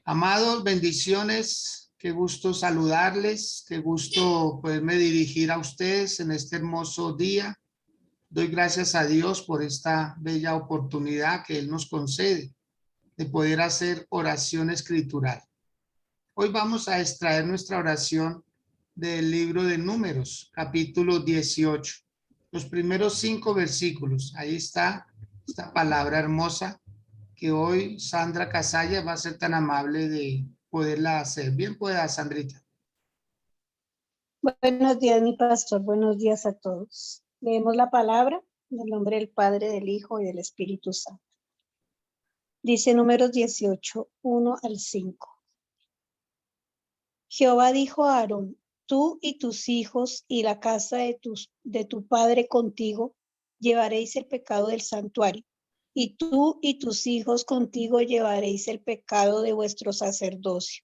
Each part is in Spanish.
Amados, bendiciones, qué gusto saludarles, qué gusto poderme dirigir a ustedes en este hermoso día. Doy gracias a Dios por esta bella oportunidad que Él nos concede de poder hacer oración escritural. Hoy vamos a extraer nuestra oración del libro de Números, capítulo 18. Los primeros 5 versículos, ahí está esta palabra hermosa que hoy Sandra Casalla va a ser tan amable de poderla hacer. Bien pueda, Sandrita. Buenos días, mi pastor. Buenos días a todos. Leemos la palabra en el nombre del Padre, del Hijo y del Espíritu Santo. Dice Números 18, 1 al 5. Jehová dijo a Aarón: tú y tus hijos y la casa de tu padre contigo llevaréis el pecado del santuario, y tú y tus hijos contigo llevaréis el pecado de vuestro sacerdocio.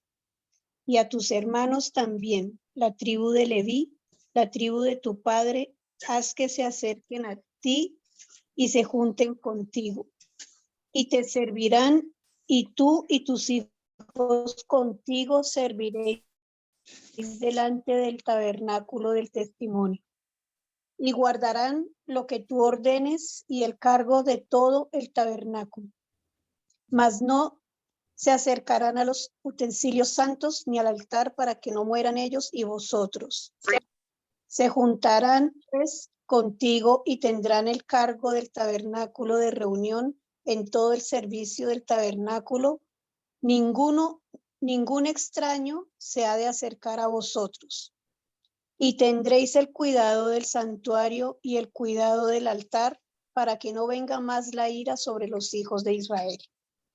Y a tus hermanos también, la tribu de Leví, la tribu de tu padre, haz que se acerquen a ti y se junten contigo, y te servirán, y tú y tus hijos contigo serviréis delante del tabernáculo del testimonio, y guardarán lo que tú ordenes y el cargo de todo el tabernáculo. Mas no se acercarán a los utensilios santos ni al altar, para que no mueran ellos y vosotros. Se juntarán pues contigo y tendrán el cargo del tabernáculo de reunión en todo el servicio del tabernáculo. Ningún extraño se ha de acercar a vosotros. Y tendréis el cuidado del santuario y el cuidado del altar, para que no venga más la ira sobre los hijos de Israel.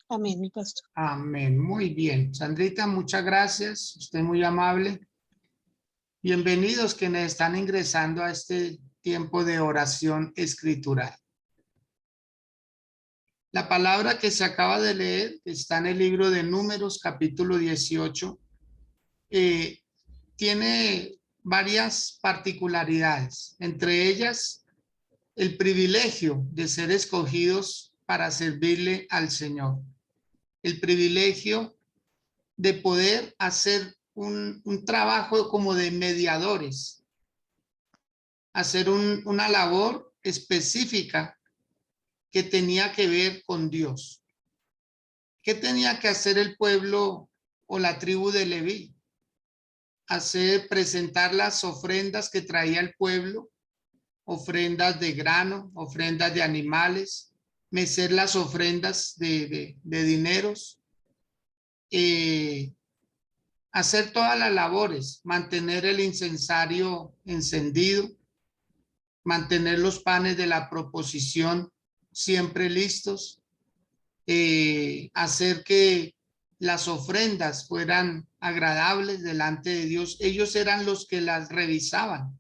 Amén, mi pastor. Amén. Muy bien. Sandrita, muchas gracias. Usted muy amable. Bienvenidos quienes están ingresando a este tiempo de oración escritural. La palabra que se acaba de leer está en el libro de Números, capítulo 18. Tiene varias particularidades, entre ellas el privilegio de ser escogidos para servirle al Señor. El privilegio de poder hacer un trabajo como de mediadores, hacer una labor específica que tenía que ver con Dios. ¿Qué tenía que hacer el pueblo o la tribu de Leví? Presentar las ofrendas que traía el pueblo, ofrendas de grano, ofrendas de animales, mecer las ofrendas de dineros, hacer todas las labores, mantener el incensario encendido, mantener los panes de la proposición siempre listos, hacer que las ofrendas fueran agradables delante de Dios. Ellos eran los que las revisaban.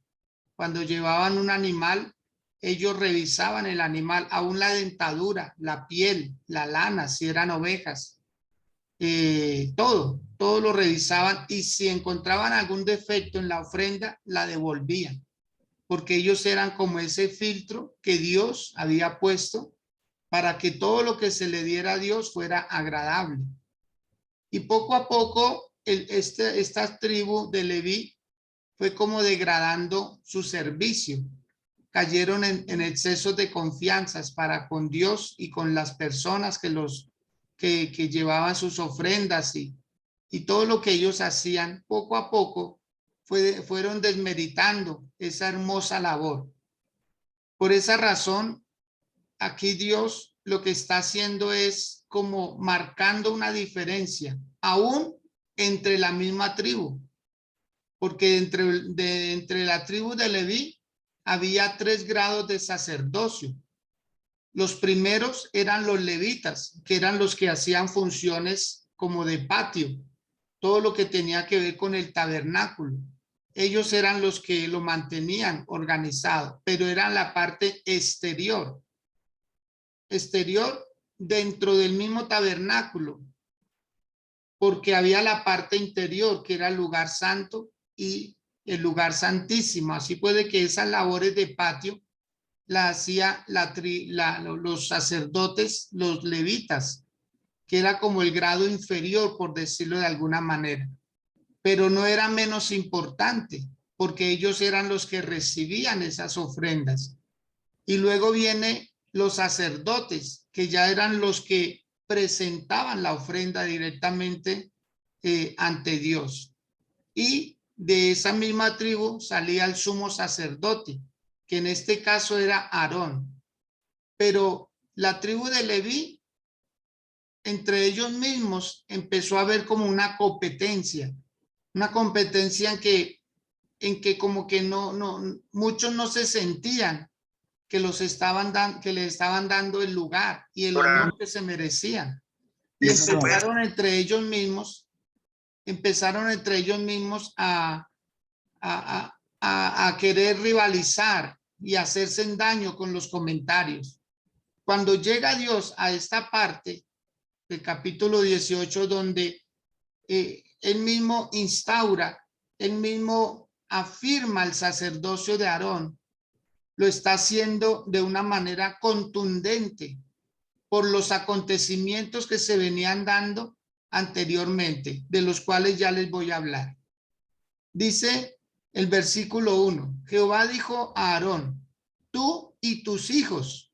Cuando llevaban un animal, ellos revisaban el animal, aún la dentadura, la piel, la lana, si eran ovejas, todo lo revisaban, y si encontraban algún defecto en la ofrenda, la devolvían, porque ellos eran como ese filtro que Dios había puesto para que todo lo que se le diera a Dios fuera agradable. Y poco a poco esta tribu de Leví fue como degradando su servicio. Cayeron en excesos de confianzas para con Dios y con las personas que llevaban sus ofrendas, y todo lo que ellos hacían. Poco a poco fueron desmeritando esa hermosa labor. Por esa razón, aquí Dios lo que está haciendo es como marcando una diferencia, aún entre la misma tribu, porque entre la tribu de Leví había 3 grados de sacerdocio. Los primeros eran los levitas, que eran los que hacían funciones como de patio, todo lo que tenía que ver con el tabernáculo. Ellos eran los que lo mantenían organizado, pero eran la parte exterior dentro del mismo tabernáculo, porque había la parte interior, que era el lugar santo y el lugar santísimo. Así puede que esas labores de patio la hacía los sacerdotes, los levitas, que era como el grado inferior, por decirlo de alguna manera, pero no era menos importante, porque ellos eran los que recibían esas ofrendas. Y luego viene los sacerdotes, que ya eran los que presentaban la ofrenda directamente ante Dios. Y de esa misma tribu salía el sumo sacerdote, que en este caso era Aarón. Pero la tribu de Leví, entre ellos mismos, empezó a haber como una competencia en que como que muchos no se sentían que que le estaban dando el lugar y el honor que se merecían. Y empezaron entre ellos mismos a querer rivalizar y hacerse daño con los comentarios. Cuando llega Dios a esta parte del capítulo 18, donde él mismo instaura, él mismo afirma el sacerdocio de Aarón, lo está haciendo de una manera contundente por los acontecimientos que se venían dando anteriormente, de los cuales ya les voy a hablar. Dice el versículo 1, Jehová dijo a Aarón, tú y tus hijos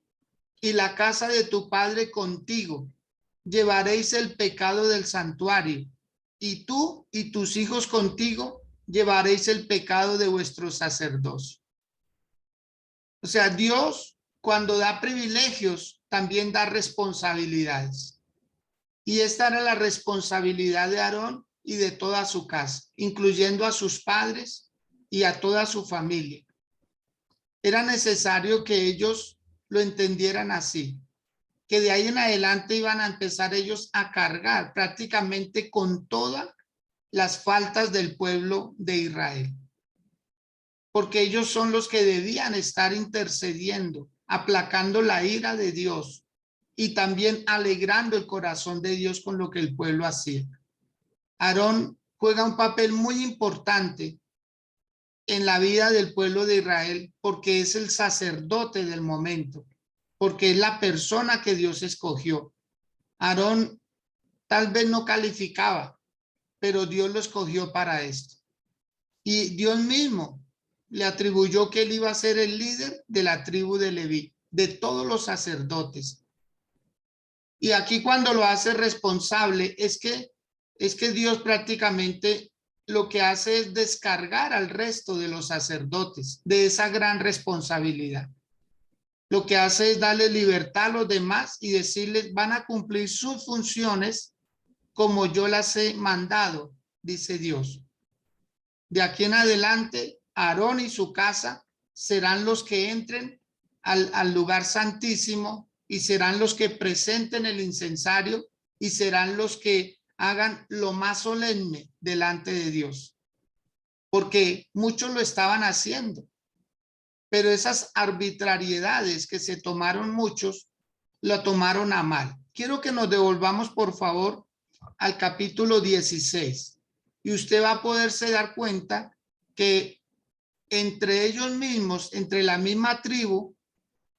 y la casa de tu padre contigo llevaréis el pecado del santuario, y tú y tus hijos contigo llevaréis el pecado de vuestro sacerdocio. O sea, Dios cuando da privilegios también da responsabilidades. Y esta era la responsabilidad de Aarón y de toda su casa, incluyendo a sus padres y a toda su familia. Era necesario que ellos lo entendieran así, que de ahí en adelante iban a empezar ellos a cargar prácticamente con todas las faltas del pueblo de Israel. Porque ellos son los que debían estar intercediendo, aplacando la ira de Dios y también alegrando el corazón de Dios con lo que el pueblo hacía. Aarón juega un papel muy importante en la vida del pueblo de Israel porque es el sacerdote del momento, porque es la persona que Dios escogió. Aarón tal vez no calificaba, pero Dios lo escogió para esto. Y Dios mismo le atribuyó que él iba a ser el líder de la tribu de Leví, de todos los sacerdotes. Y aquí cuando lo hace responsable es que Dios prácticamente lo que hace es descargar al resto de los sacerdotes de esa gran responsabilidad. Lo que hace es darle libertad a los demás y decirles van a cumplir sus funciones como yo las he mandado, dice Dios. De aquí en adelante, Aarón y su casa serán los que entren al lugar santísimo y serán los que presenten el incensario y serán los que hagan lo más solemne delante de Dios. Porque muchos lo estaban haciendo, pero esas arbitrariedades que se tomaron muchos, lo tomaron a mal. Quiero que nos devolvamos, por favor, al capítulo 16 y usted va a poderse dar cuenta que entre ellos mismos, entre la misma tribu,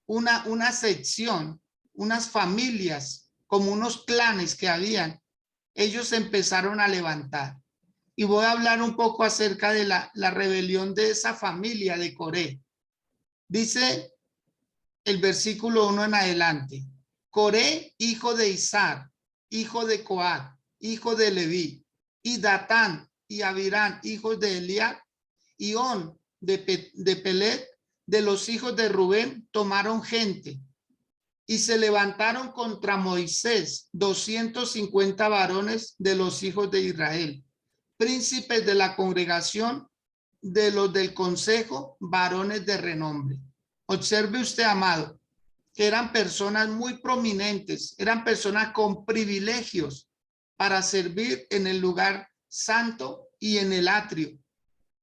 una sección, unas familias, como unos clanes que habían, ellos empezaron a levantar. Y voy a hablar un poco acerca de la rebelión de esa familia de Coré. Dice el versículo 1 en adelante, Coré, hijo de Izar, hijo de Coat, hijo de Leví, y Datán y Abirán, hijos de Eliab, y On de Pelet, de los hijos de Rubén, tomaron gente y se levantaron contra Moisés 250 varones de los hijos de Israel, príncipes de la congregación, de los del consejo, varones de renombre. Observe usted, amado, que eran personas muy prominentes, eran personas con privilegios para servir en el lugar santo y en el atrio,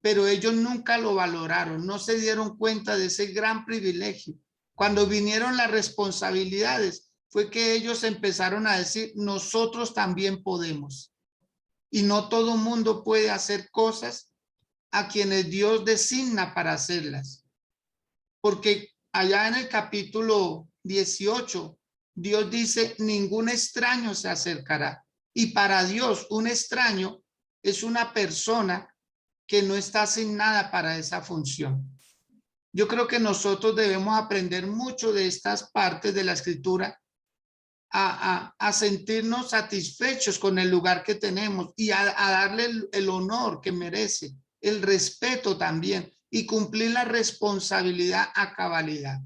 pero ellos nunca lo valoraron, no se dieron cuenta de ese gran privilegio. Cuando vinieron las responsabilidades, fue que ellos empezaron a decir, nosotros también podemos. Y no todo mundo puede hacer cosas a quienes Dios designa para hacerlas. Porque allá en el capítulo 18 Dios dice, ningún extraño se acercará. Y para Dios, un extraño es una persona que no está asignada para esa función. Yo creo que nosotros debemos aprender mucho de estas partes de la escritura a sentirnos satisfechos con el lugar que tenemos y a darle el honor que merece, el respeto también y cumplir la responsabilidad a cabalidad.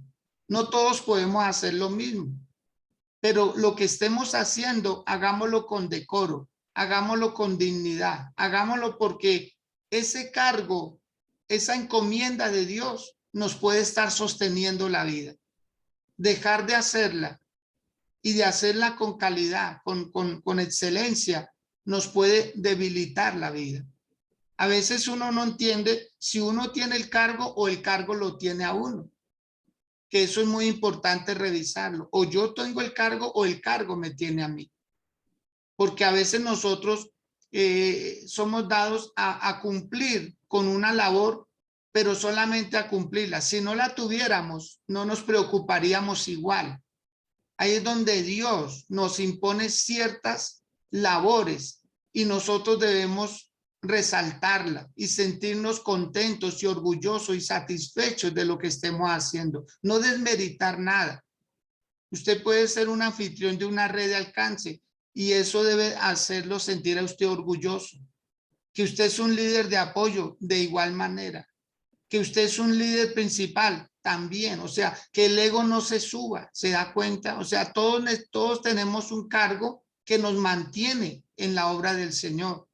No todos podemos hacer lo mismo, pero lo que estemos haciendo, hagámoslo con decoro, hagámoslo con dignidad, hagámoslo porque ese cargo, esa encomienda de Dios nos puede estar sosteniendo la vida. Dejar de hacerla y de hacerla con calidad, con excelencia, nos puede debilitar la vida. A veces uno no entiende si uno tiene el cargo o el cargo lo tiene a uno, que eso es muy importante revisarlo. O yo tengo el cargo o el cargo me tiene a mí. Porque a veces nosotros somos dados a cumplir con una labor, pero solamente a cumplirla. Si no la tuviéramos, no nos preocuparíamos igual. Ahí es donde Dios nos impone ciertas labores y nosotros debemos resaltarla y sentirnos contentos y orgullosos y satisfechos de lo que estemos haciendo. No desmeritar nada. Usted puede ser un anfitrión de una red de alcance y eso debe hacerlo sentir a usted orgulloso. Que usted es un líder de apoyo de igual manera. Que usted es un líder principal también, o sea, que el ego no se suba, ¿se da cuenta? O sea, todos tenemos un cargo que nos mantiene en la obra del Señor.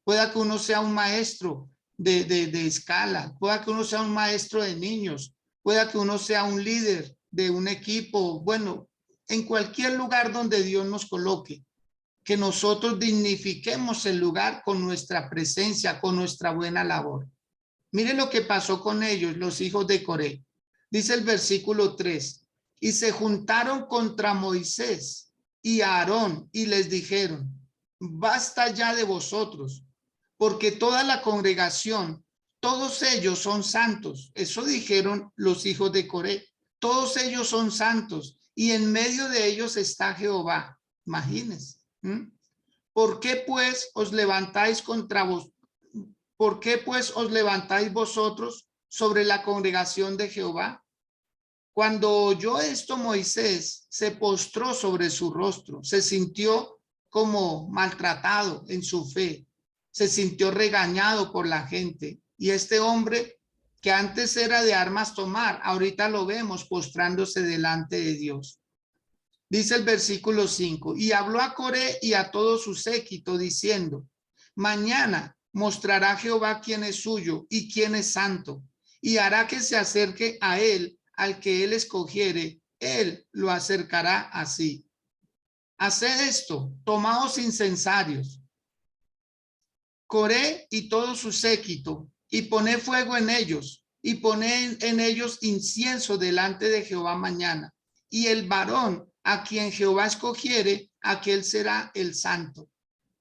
Pueda que uno sea un maestro de escala, pueda que uno sea un maestro de niños, pueda que uno sea un líder de un equipo, bueno, en cualquier lugar donde Dios nos coloque, que nosotros dignifiquemos el lugar con nuestra presencia, con nuestra buena labor. Mire lo que pasó con ellos, los hijos de Coré. Dice el versículo 3, y se juntaron contra Moisés y a Aarón y les dijeron, basta ya de vosotros, porque toda la congregación, todos ellos son santos. Eso dijeron los hijos de Coré. Todos ellos son santos y en medio de ellos está Jehová. Imagínense. ¿Por qué pues os levantáis contra vos? ¿Por qué pues os levantáis vosotros sobre la congregación de Jehová? Cuando oyó esto Moisés se postró sobre su rostro, se sintió como maltratado en su fe, se sintió regañado por la gente. Y este hombre que antes era de armas tomar, ahorita lo vemos postrándose delante de Dios. Dice el versículo 5, y habló a Coré y a todo su séquito diciendo, mañana mostrará Jehová quién es suyo y quién es santo, y hará que se acerque a él al que él escogiere, él lo acercará así. Haced esto, tomaos incensarios, Coré y todo su séquito, y poned fuego en ellos, y poned en ellos incienso delante de Jehová mañana, y el varón a quien Jehová escogiere, aquel será el santo.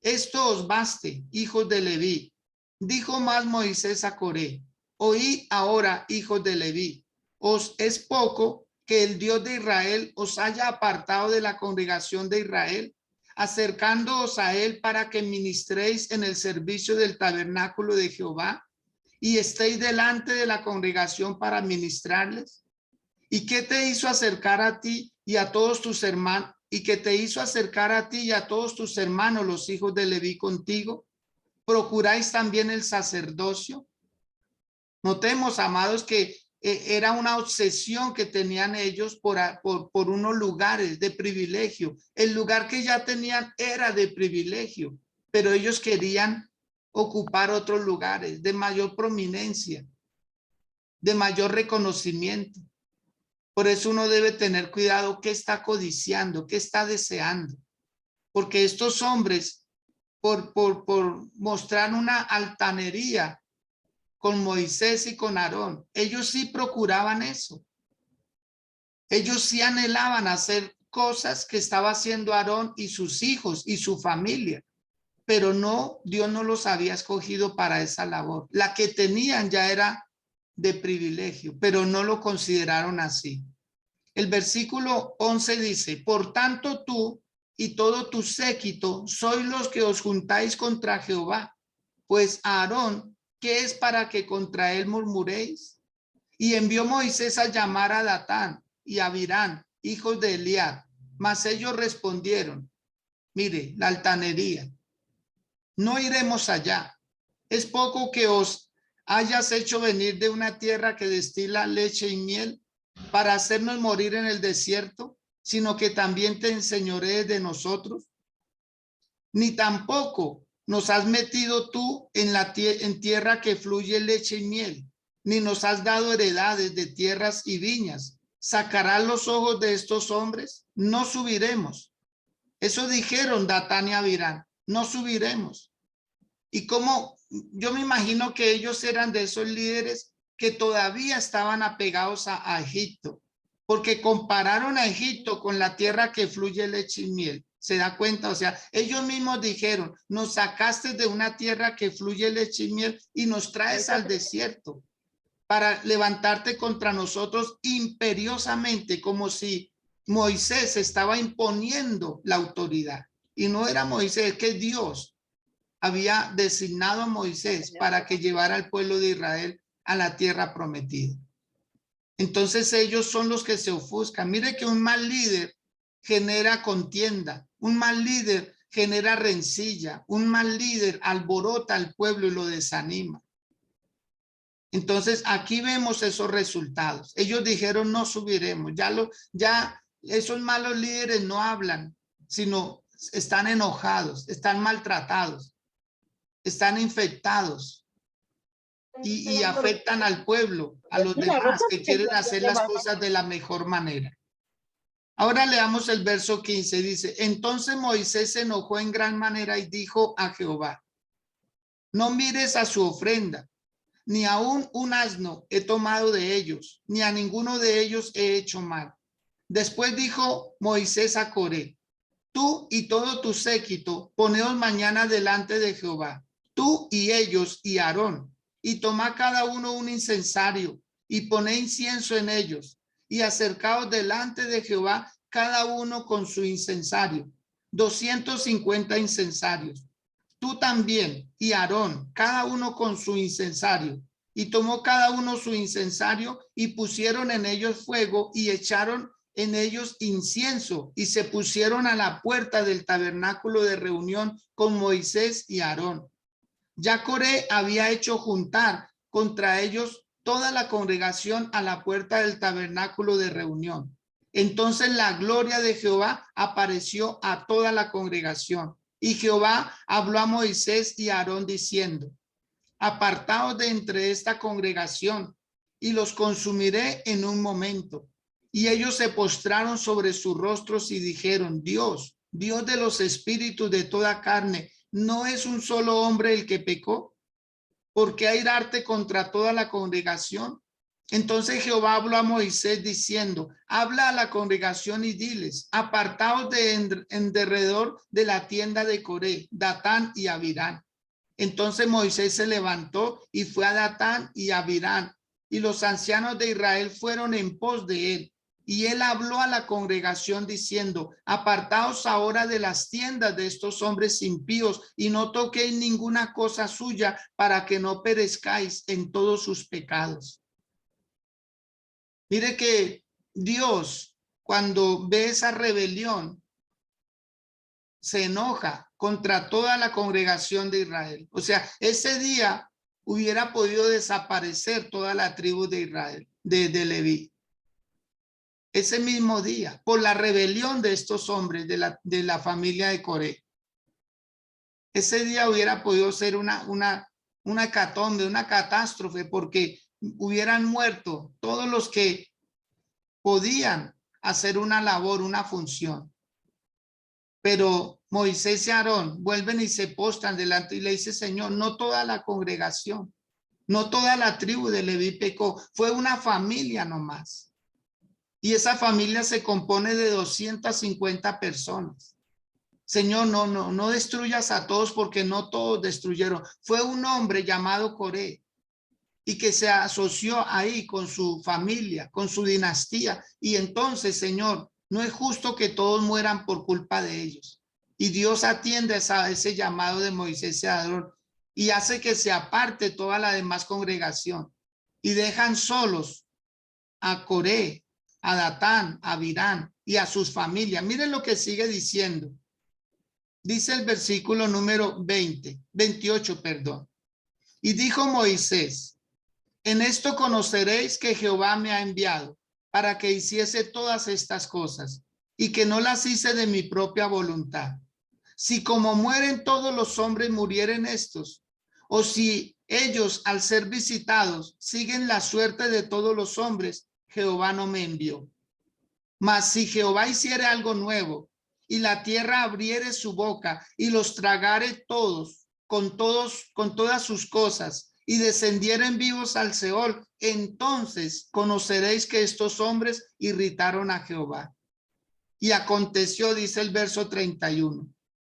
Esto os baste, hijos de Leví. Dijo más Moisés a Coré, oí ahora, hijos de Leví, os es poco que el Dios de Israel os haya apartado de la congregación de Israel, acercándoos a él para que ministréis en el servicio del tabernáculo de Jehová y estéis delante de la congregación para ministrarles. ¿Y qué te hizo acercar a ti y a todos tus hermanos? ¿Y qué te hizo acercar a ti y a todos tus hermanos, los hijos de Leví, contigo? ¿Procuráis también el sacerdocio? Notemos, amados, que era una obsesión que tenían ellos por unos lugares de privilegio. El lugar que ya tenían era de privilegio, pero ellos querían ocupar otros lugares de mayor prominencia, de mayor reconocimiento. Por eso uno debe tener cuidado qué está codiciando, qué está deseando. Porque estos hombres, por mostrar una altanería con Moisés y con Aarón, ellos sí procuraban eso. Ellos sí anhelaban hacer cosas que estaba haciendo Aarón y sus hijos y su familia. Pero no, Dios no los había escogido para esa labor. La que tenían ya era de privilegio, pero no lo consideraron así. El versículo 11 dice, por tanto tú y todo tu séquito sois los que os juntáis contra Jehová, pues Aarón, ¿qué es para que contra él murmuréis? Y envió Moisés a llamar a Datán y a Abirán, hijos de Eliab, mas ellos respondieron, mire, la altanería, no iremos allá. Es poco que os hayas hecho venir de una tierra que destila leche y miel para hacernos morir en el desierto, sino que también te enseñorees de nosotros. Ni tampoco nos has metido tú en tierra que fluye leche y miel, ni nos has dado heredades de tierras y viñas. ¿Sacarás los ojos de estos hombres? No subiremos. Eso dijeron Datán y Abirán, no subiremos. Y como yo me imagino que ellos eran de esos líderes que todavía estaban apegados a Egipto, porque compararon a Egipto con la tierra que fluye leche y miel. ¿Se da cuenta? O sea, ellos mismos dijeron, nos sacaste de una tierra que fluye leche y miel y nos traes al desierto para levantarte contra nosotros imperiosamente, como si Moisés estaba imponiendo la autoridad. Y no era Moisés, que Dios había designado a Moisés para que llevara al pueblo de Israel a la tierra prometida. Entonces ellos son los que se ofuscan. Mire que un mal líder genera contienda, un mal líder genera rencilla, un mal líder alborota al pueblo y lo desanima. Entonces aquí vemos esos resultados. Ellos dijeron no subiremos, ya esos malos líderes no hablan, sino están enojados, están maltratados, están infectados y afectan al pueblo, a los demás que quieren hacer las cosas de la mejor manera. Ahora leamos el verso 15, dice, entonces Moisés se enojó en gran manera y dijo a Jehová, no mires a su ofrenda, ni aún un asno he tomado de ellos, ni a ninguno de ellos he hecho mal. Después dijo Moisés a Coré, tú y todo tu séquito, poneos mañana delante de Jehová, tú y ellos y Aarón, y toma cada uno un incensario, y poné incienso en ellos, y acercaos delante de Jehová, cada uno con su incensario, 250 incensarios. Tú también y Aarón, cada uno con su incensario. Y tomó cada uno su incensario y pusieron en ellos fuego y echaron en ellos incienso y se pusieron a la puerta del tabernáculo de reunión con Moisés y Aarón. Ya Coré había hecho juntar contra ellos toda la congregación a la puerta del tabernáculo de reunión. Entonces la gloria de Jehová apareció a toda la congregación. Y Jehová habló a Moisés y a Aarón diciendo, apartaos de entre esta congregación y los consumiré en un momento. Y ellos se postraron sobre sus rostros y dijeron, Dios, Dios de los espíritus de toda carne, ¿no es un solo hombre el que pecó? ¿Por qué airarte contra toda la congregación? Entonces Jehová habló a Moisés diciendo, habla a la congregación y diles, apartaos en derredor de la tienda de Coré, Datán y Abirán. Entonces Moisés se levantó y fue a Datán y a Abirán, y los ancianos de Israel fueron en pos de él. Y él habló a la congregación diciendo, apartaos ahora de las tiendas de estos hombres impíos y no toquéis ninguna cosa suya para que no perezcáis en todos sus pecados. Mire que Dios, cuando ve esa rebelión, se enoja contra toda la congregación de Israel. O sea, ese día hubiera podido desaparecer toda la tribu de Israel, de Leví. Ese mismo día, por la rebelión de estos hombres de la familia de Coré. Ese día hubiera podido ser una hecatombe, una catástrofe, porque hubieran muerto todos los que podían hacer una labor, una función. Pero Moisés y Aarón vuelven y se postran delante y le dice, Señor, no toda la congregación, no toda la tribu de Leví pecó, fue una familia nomás. Y esa familia se compone de 250 personas. Señor, no destruyas a todos porque no todos destruyeron. Fue un hombre llamado Coré. y que se asoció ahí con su familia, con su dinastía. Y entonces, Señor, no es justo que todos mueran por culpa de ellos. Y Dios atiende a ese llamado de Moisés y Aarón y hace que se aparte toda la demás congregación y dejan solos a Coré, a Datán, a Abirán y a sus familias. Miren lo que sigue diciendo. Dice el versículo número 28, perdón. Y dijo Moisés: en esto conoceréis que Jehová me ha enviado para que hiciese todas estas cosas y que no las hice de mi propia voluntad. Si como mueren todos los hombres murieren estos, o si ellos al ser visitados siguen la suerte de todos los hombres, Jehová no me envió. Mas si Jehová hiciere algo nuevo y la tierra abriere su boca y los tragare todos, con todas sus cosas, y descendieren vivos al Seol, entonces conoceréis que estos hombres irritaron a Jehová. Y aconteció, dice el verso 31,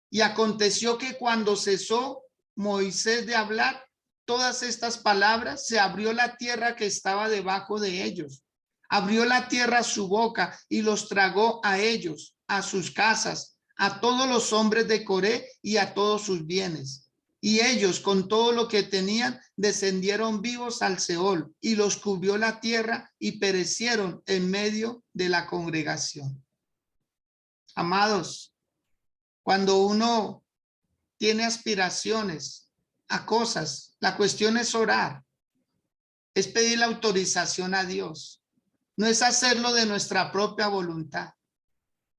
y aconteció que cuando cesó Moisés de hablar todas estas palabras, se abrió la tierra que estaba debajo de ellos. Abrió la tierra su boca y los tragó a ellos, a sus casas, a todos los hombres de Coré y a todos sus bienes. Y ellos, con todo lo que tenían, descendieron vivos al Seol, y los cubrió la tierra y perecieron en medio de la congregación. Amados, cuando uno tiene aspiraciones a cosas, la cuestión es orar, es pedir la autorización a Dios, no es hacerlo de nuestra propia voluntad.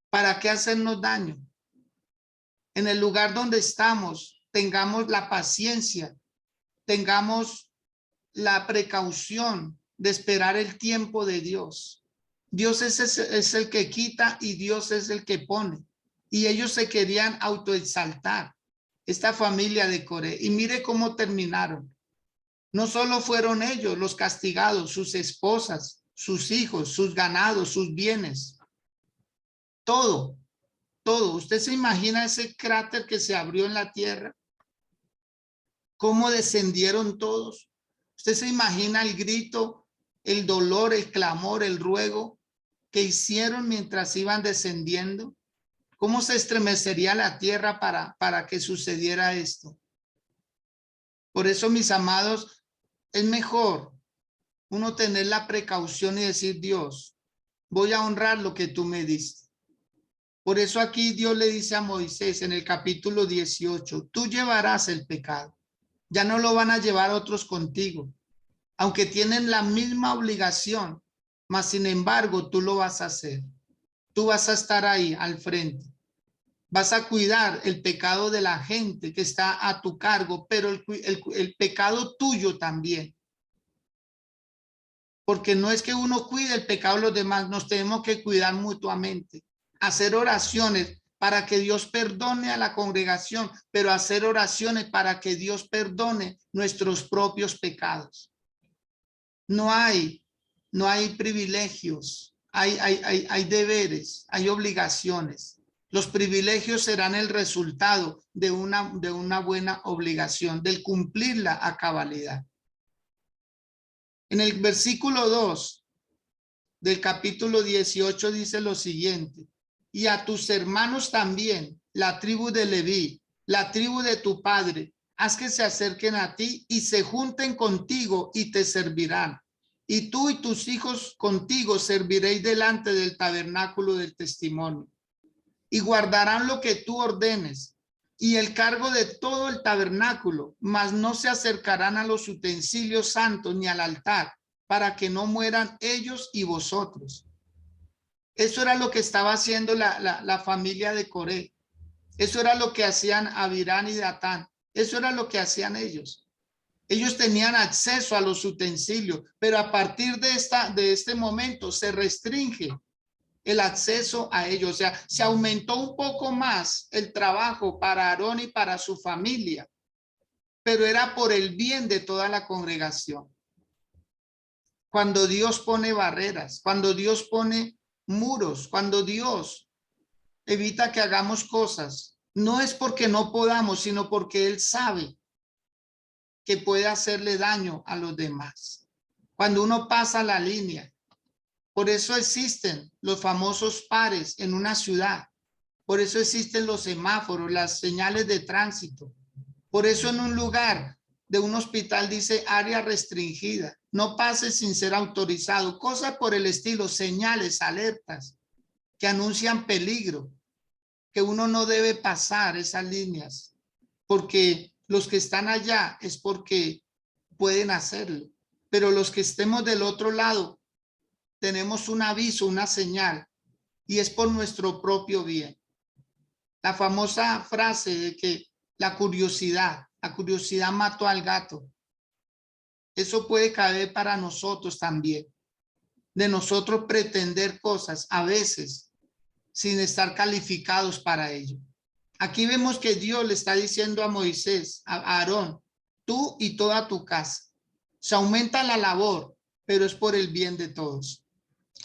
¿Para qué hacernos daño? En el lugar donde estamos, tengamos la paciencia, tengamos la precaución de esperar el tiempo de Dios. Dios es el que quita y Dios es el que pone. Y ellos se querían autoexaltar, esta familia de Coré. Y mire cómo terminaron. No solo fueron ellos los castigados, sus esposas, sus hijos, sus ganados, sus bienes. Todo. ¿Usted se imagina ese cráter que se abrió en la tierra? ¿Cómo descendieron todos? ¿Usted se imagina el grito, el dolor, el clamor, el ruego que hicieron mientras iban descendiendo? ¿Cómo se estremecería la tierra para que sucediera esto? Por eso, mis amados, es mejor uno tener la precaución y decir: Dios, voy a honrar lo que tú me diste. Por eso aquí Dios le dice a Moisés en el capítulo 18, tú llevarás el pecado. Ya no lo van a llevar otros contigo, aunque tienen la misma obligación, mas sin embargo tú lo vas a hacer. Tú vas a estar ahí al frente. Vas a cuidar el pecado de la gente que está a tu cargo, pero el pecado tuyo también. Porque no es que uno cuide el pecado de los demás, nos tenemos que cuidar mutuamente. Hacer oraciones para que Dios perdone a la congregación, pero hacer oraciones para que Dios perdone nuestros propios pecados. No hay privilegios, hay deberes, hay obligaciones. Los privilegios serán el resultado de una buena obligación, del cumplirla a cabalidad. En el versículo 2 del capítulo 18 dice lo siguiente: y a tus hermanos también, la tribu de Leví, la tribu de tu padre, haz que se acerquen a ti y se junten contigo y te servirán. Y tú y tus hijos contigo serviréis delante del tabernáculo del testimonio. Y guardarán lo que tú ordenes y el cargo de todo el tabernáculo, mas no se acercarán a los utensilios santos ni al altar, para que no mueran ellos y vosotros. Eso era lo que estaba haciendo la familia de Coré. Eso era lo que hacían Abirán y Datán. Eso era lo que hacían ellos. Ellos tenían acceso a los utensilios, pero a partir de este momento se restringe el acceso a ellos. O sea, se aumentó un poco más el trabajo para Aarón y para su familia, pero era por el bien de toda la congregación. Cuando Dios pone barreras, cuando Dios pone muros, cuando Dios evita que hagamos cosas, no es porque no podamos, sino porque Él sabe que puede hacerle daño a los demás. Cuando uno pasa la línea, por eso existen los famosos pares en una ciudad. Por eso existen los semáforos, las señales de tránsito. Por eso en un lugar de un hospital dice área restringida. No pase sin ser autorizado. Cosas por el estilo, señales, alertas que anuncian peligro, que uno no debe pasar esas líneas, porque los que están allá es porque pueden hacerlo. Pero los que estemos del otro lado tenemos un aviso, una señal, y es por nuestro propio bien. La famosa frase de que la curiosidad mató al gato. Eso puede caber para nosotros también. De nosotros pretender cosas a veces sin estar calificados para ello. Aquí vemos que Dios le está diciendo a Moisés, a Aarón, tú y toda tu casa. Se aumenta la labor, pero es por el bien de todos.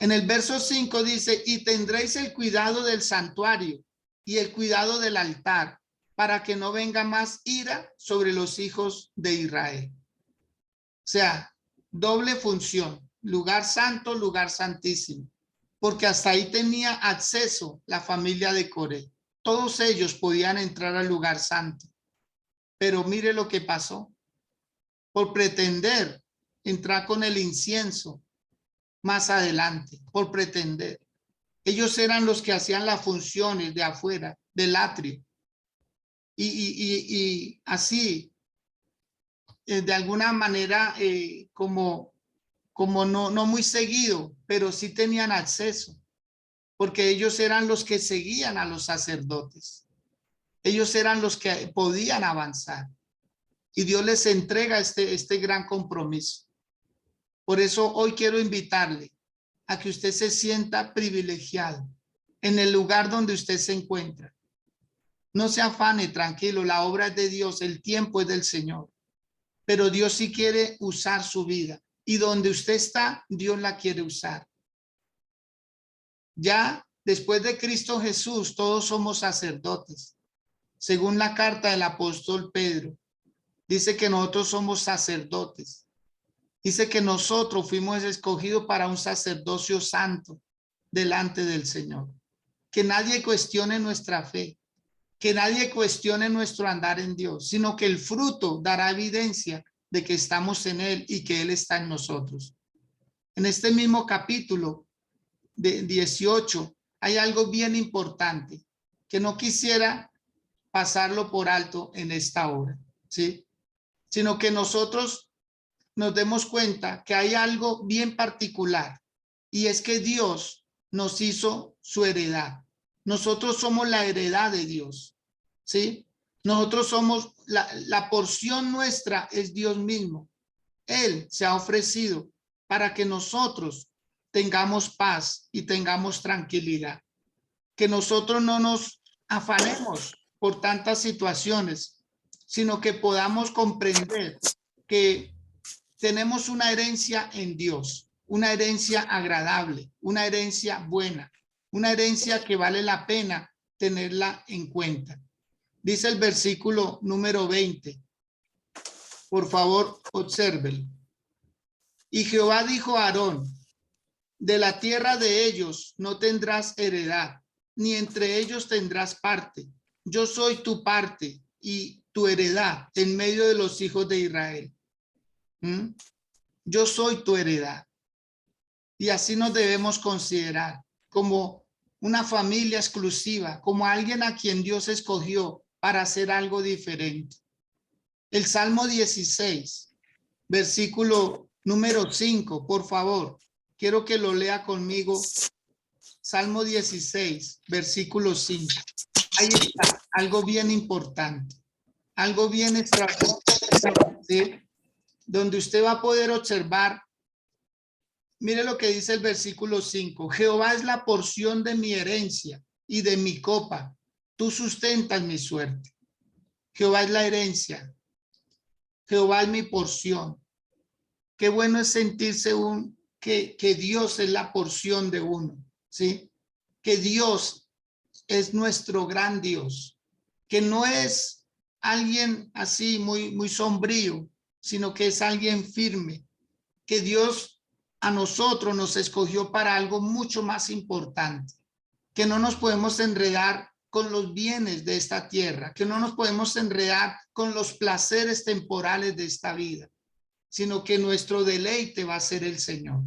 En el verso 5 dice, y tendréis el cuidado del santuario y el cuidado del altar, para que no venga más ira sobre los hijos de Israel. O sea, doble función, lugar santo, lugar santísimo, porque hasta ahí tenía acceso la familia de Coré. Todos ellos podían entrar al lugar santo, pero mire lo que pasó. Por pretender entrar con el incienso más adelante, por pretender. Ellos eran los que hacían las funciones de afuera, del atrio. Y así, de alguna manera, como no muy seguido, pero sí tenían acceso, porque ellos eran los que seguían a los sacerdotes. Ellos eran los que podían avanzar. Y Dios les entrega este gran compromiso. Por eso hoy quiero invitarle a que usted se sienta privilegiado en el lugar donde usted se encuentra. No se afane, tranquilo, la obra es de Dios, el tiempo es del Señor. Pero Dios sí quiere usar su vida. Y donde usted está, Dios la quiere usar. Ya después de Cristo Jesús, todos somos sacerdotes. Según la carta del apóstol Pedro, dice que nosotros somos sacerdotes. Dice que nosotros fuimos escogidos para un sacerdocio santo delante del Señor. Que nadie cuestione nuestra fe, que nadie cuestione nuestro andar en Dios, sino que el fruto dará evidencia de que estamos en Él y que Él está en nosotros. En este mismo capítulo de 18 hay algo bien importante que no quisiera pasarlo por alto en esta hora, ¿sí? Sino que nosotros nos demos cuenta que hay algo bien particular, y es que Dios nos hizo su heredad. Nosotros somos la heredad de Dios, ¿sí? Nosotros somos, la porción nuestra es Dios mismo. Él se ha ofrecido para que nosotros tengamos paz y tengamos tranquilidad. Que nosotros no nos afanemos por tantas situaciones, sino que podamos comprender que tenemos una herencia en Dios, una herencia agradable, una herencia buena, una herencia que vale la pena tenerla en cuenta. Dice el versículo número 20. Por favor, obsérvelo. Y Jehová dijo a Aarón, de la tierra de ellos no tendrás heredad, ni entre ellos tendrás parte. Yo soy tu parte y tu heredad en medio de los hijos de Israel. Yo soy tu heredad. Y así nos debemos considerar como una familia exclusiva, como alguien a quien Dios escogió para hacer algo diferente. El Salmo 16, versículo número 5, por favor, quiero que lo lea conmigo. Salmo 16, versículo 5. Ahí está, algo bien importante, algo bien extraordinario, ¿sí? Donde usted va a poder observar. Mire lo que dice el versículo 5. Jehová es la porción de mi herencia y de mi copa. Tú sustentas mi suerte. Jehová es la herencia. Jehová es mi porción. Qué bueno es sentirse que Dios es la porción de uno, ¿sí? Que Dios es nuestro gran Dios. Que no es alguien así muy sombrío, sino que es alguien firme, que Dios a nosotros nos escogió para algo mucho más importante, que no nos podemos enredar con los bienes de esta tierra, que no nos podemos enredar con los placeres temporales de esta vida, sino que nuestro deleite va a ser el Señor.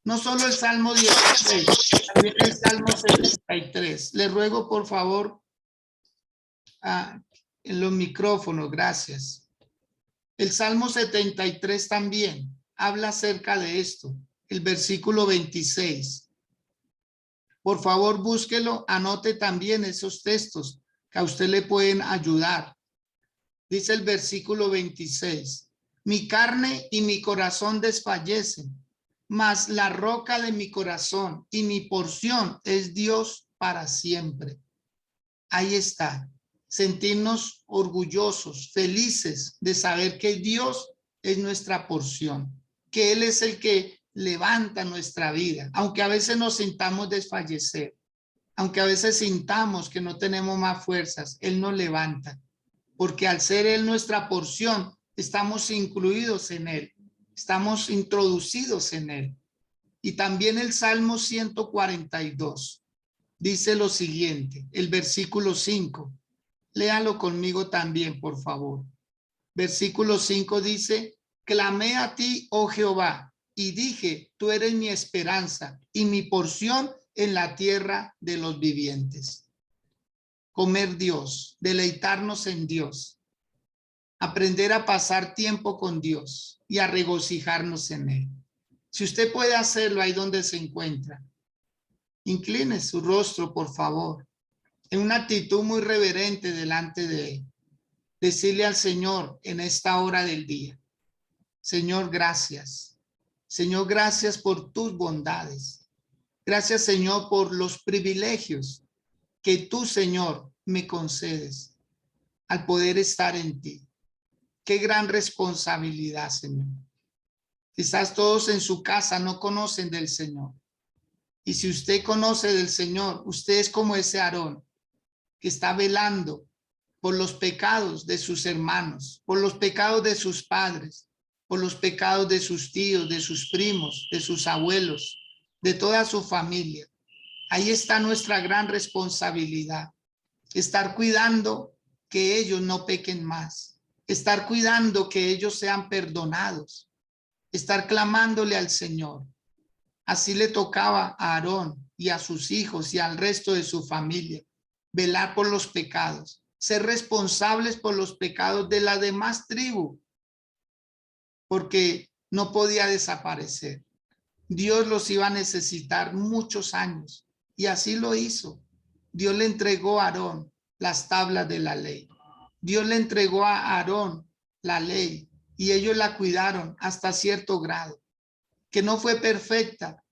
No solo el Salmo 16, también el Salmo 73. Le ruego por favor en los micrófonos, gracias. El Salmo 73 también habla acerca de esto, el versículo 26. Por favor, búsquelo, anote también esos textos que a usted le pueden ayudar. Dice el versículo 26, mi carne y mi corazón desfallecen, mas la roca de mi corazón y mi porción es Dios para siempre. Ahí está, sentirnos orgullosos, felices de saber que Dios es nuestra porción, que Él es el que levanta nuestra vida, aunque a veces nos sintamos desfallecer, aunque a veces sintamos que no tenemos más fuerzas, Él nos levanta, porque al ser Él nuestra porción, estamos incluidos en Él, estamos introducidos en Él. Y también el Salmo 142 dice lo siguiente, el versículo 5, léalo conmigo también, por favor. Versículo 5 dice, clamé a ti, oh Jehová, y dije, tú eres mi esperanza y mi porción en la tierra de los vivientes. Comer Dios, deleitarnos en Dios, aprender a pasar tiempo con Dios y a regocijarnos en Él. Si usted puede hacerlo ahí donde se encuentra, incline su rostro, por favor, en una actitud muy reverente delante de Él. Decirle al Señor en esta hora del día, Señor, gracias. Señor, gracias por tus bondades. Gracias, Señor, por los privilegios que tú, Señor, me concedes al poder estar en ti. Qué gran responsabilidad, Señor. Quizás todos en su casa no conocen del Señor. Y si usted conoce del Señor, usted es como ese Aarón que está velando por los pecados de sus hermanos, por los pecados de sus padres, por los pecados de sus tíos, de sus primos, de sus abuelos, de toda su familia. Ahí está nuestra gran responsabilidad, estar cuidando que ellos no pequen más, estar cuidando que ellos sean perdonados, estar clamándole al Señor. Así le tocaba a Aarón y a sus hijos y al resto de su familia, velar por los pecados, ser responsables por los pecados de la demás tribu, porque no podía desaparecer. Dios los iba a necesitar muchos años y así lo hizo. Dios le entregó a Aarón las tablas de la ley. Dios le entregó a Aarón la ley y ellos la cuidaron hasta cierto grado, que no fue perfecta,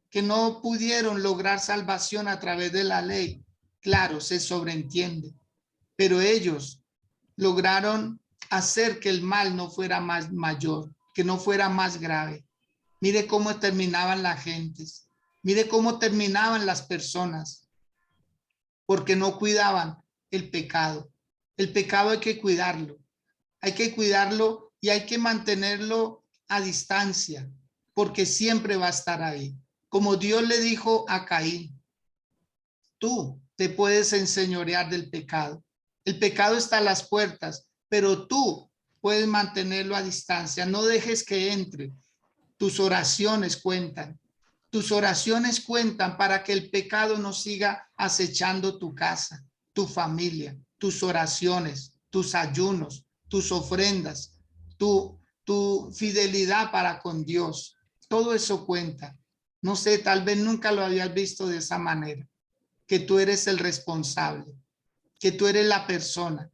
que no pudieron lograr salvación a través de la ley. Claro, se sobreentiende, pero ellos lograron hacer que el mal no fuera más mayor, que no fuera más grave. Mire cómo terminaban las gentes, mire cómo terminaban las personas, porque no cuidaban el pecado. El pecado hay que cuidarlo y hay que mantenerlo a distancia, porque siempre va a estar ahí. Como Dios le dijo a Caín, tú te puedes enseñorear del pecado. El pecado está a las puertas, pero tú puedes mantenerlo a distancia. No dejes que entre. Tus oraciones cuentan. Tus oraciones cuentan para que el pecado no siga acechando tu casa, tu familia, tus oraciones, tus ayunos, tus ofrendas, tu fidelidad para con Dios. Todo eso cuenta. No sé, tal vez nunca lo habías visto de esa manera, que tú eres el responsable, que tú eres la persona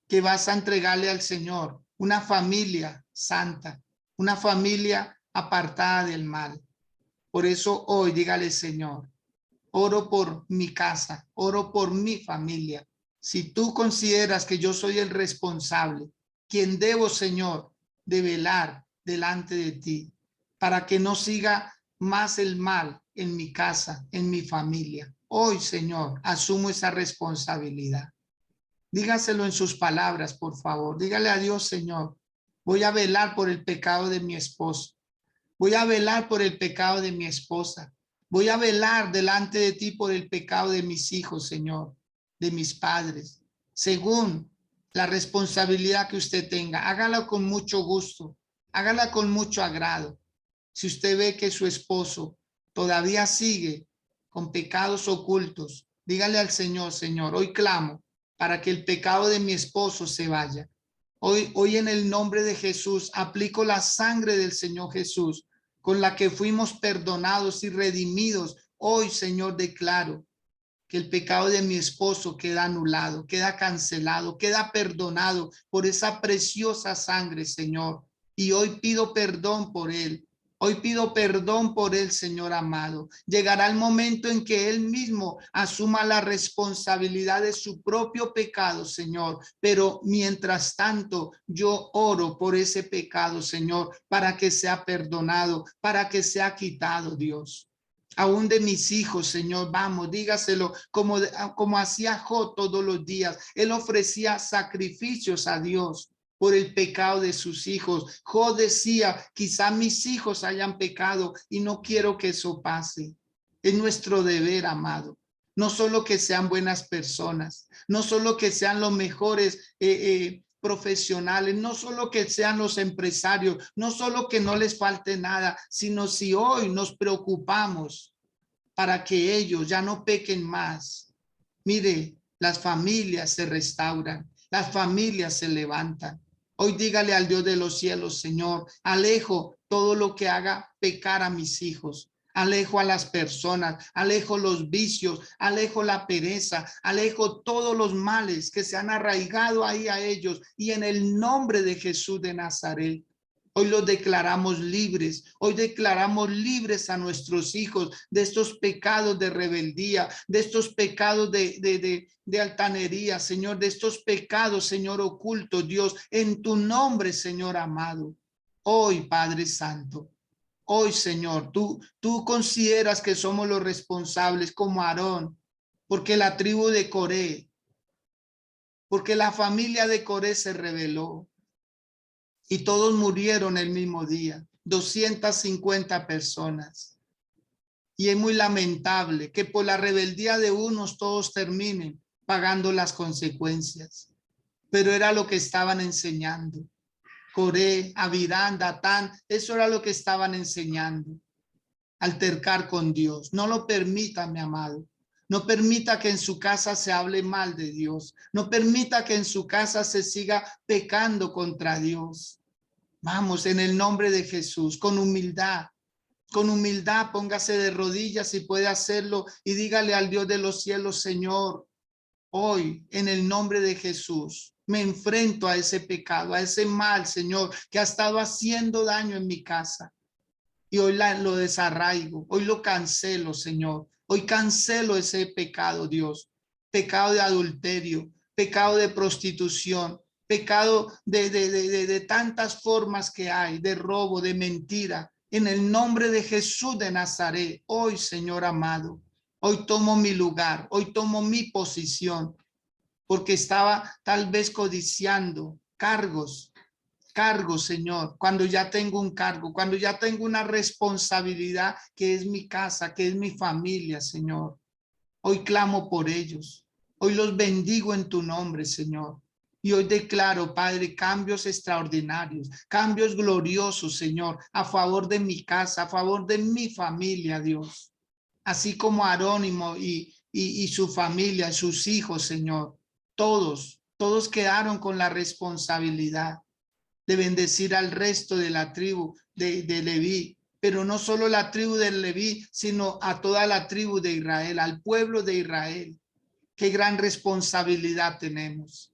que vas a entregarle al Señor una familia santa, una familia apartada del mal. Por eso hoy dígale, Señor, oro por mi casa, oro por mi familia. Si tú consideras que yo soy el responsable, quien debo, Señor, de velar delante de ti, para que no siga más el mal en mi casa, en mi familia. Hoy, Señor, asumo esa responsabilidad. Dígaselo en sus palabras, por favor. Dígale a Dios, Señor, Voy a velar por el pecado de mi esposo. Voy a velar por el pecado de mi esposa. Voy a velar delante de ti por el pecado de mis hijos, Señor, de mis padres, según la responsabilidad que usted tenga. Hágala con mucho gusto, hágala con mucho agrado. Si usted ve que su esposo todavía sigue con pecados ocultos, dígale al Señor, Señor, hoy clamo para que el pecado de mi esposo se vaya. Hoy en el nombre de Jesús aplico la sangre del Señor Jesús con la que fuimos perdonados y redimidos. Hoy, Señor, declaro que el pecado de mi esposo queda anulado, queda cancelado, queda perdonado por esa preciosa sangre, Señor. Y hoy pido perdón por él. Hoy pido perdón por él, Señor amado. Llegará el momento en que él mismo asuma la responsabilidad de su propio pecado, Señor. Pero mientras tanto, yo oro por ese pecado, Señor, para que sea perdonado, para que sea quitado, Dios. Aún de mis hijos, Señor, vamos, dígaselo como hacía Job todos los días. Él ofrecía sacrificios a Dios por el pecado de sus hijos. Job decía, quizá mis hijos hayan pecado y no quiero que eso pase. Es nuestro deber, amado. No solo que sean buenas personas, no solo que sean los mejores profesionales, no solo que sean los empresarios, no solo que no les falte nada, sino si hoy nos preocupamos para que ellos ya no pequen más. Mire, las familias se restauran, las familias se levantan. Hoy dígale al Dios de los cielos, Señor, alejo todo lo que haga pecar a mis hijos. Alejo a las personas, alejo los vicios, alejo la pereza, alejo todos los males que se han arraigado ahí a ellos. Y en el nombre de Jesús de Nazaret, hoy los declaramos libres. Hoy declaramos libres a nuestros hijos de estos pecados de rebeldía, de estos pecados de altanería, Señor, de estos pecados, Señor, ocultos, Dios, en tu nombre, Señor amado. Hoy, Padre Santo. Hoy, Señor, tú consideras que somos los responsables como Aarón, porque la tribu de Coré, porque la familia de Coré se rebeló y todos murieron el mismo día, 250 personas. Y es muy lamentable que por la rebeldía de unos todos terminen pagando las consecuencias. Pero era lo que estaban enseñando. Coré, Abirán, Datán, eso era lo que estaban enseñando. Altercar con Dios. No lo permita, mi amado. No permita que en su casa se hable mal de Dios. No permita que en su casa se siga pecando contra Dios. Vamos, en el nombre de Jesús, con humildad, póngase de rodillas si puede hacerlo y dígale al Dios de los cielos, Señor, hoy en el nombre de Jesús me enfrento a ese pecado, a ese mal, Señor, que ha estado haciendo daño en mi casa. Y hoy lo desarraigo, hoy lo cancelo, Señor. Hoy cancelo ese pecado, Dios. Pecado de adulterio, pecado de prostitución, pecado de tantas formas que hay, de robo, de mentira. En el nombre de Jesús de Nazaret, hoy, Señor amado, hoy tomo mi lugar, hoy tomo mi posición, porque estaba tal vez codiciando cargos, Señor, cuando ya tengo un cargo, cuando ya tengo una responsabilidad que es mi casa, que es mi familia, Señor. Hoy clamo por ellos. Hoy los bendigo en tu nombre, Señor. Y hoy declaro, Padre, cambios extraordinarios, cambios gloriosos, Señor, a favor de mi casa, a favor de mi familia, Dios. Así como Aarón y su familia, sus hijos, Señor. Todos quedaron con la responsabilidad de bendecir al resto de la tribu de Leví, pero no solo la tribu de Leví, sino a toda la tribu de Israel, al pueblo de Israel. Qué gran responsabilidad tenemos,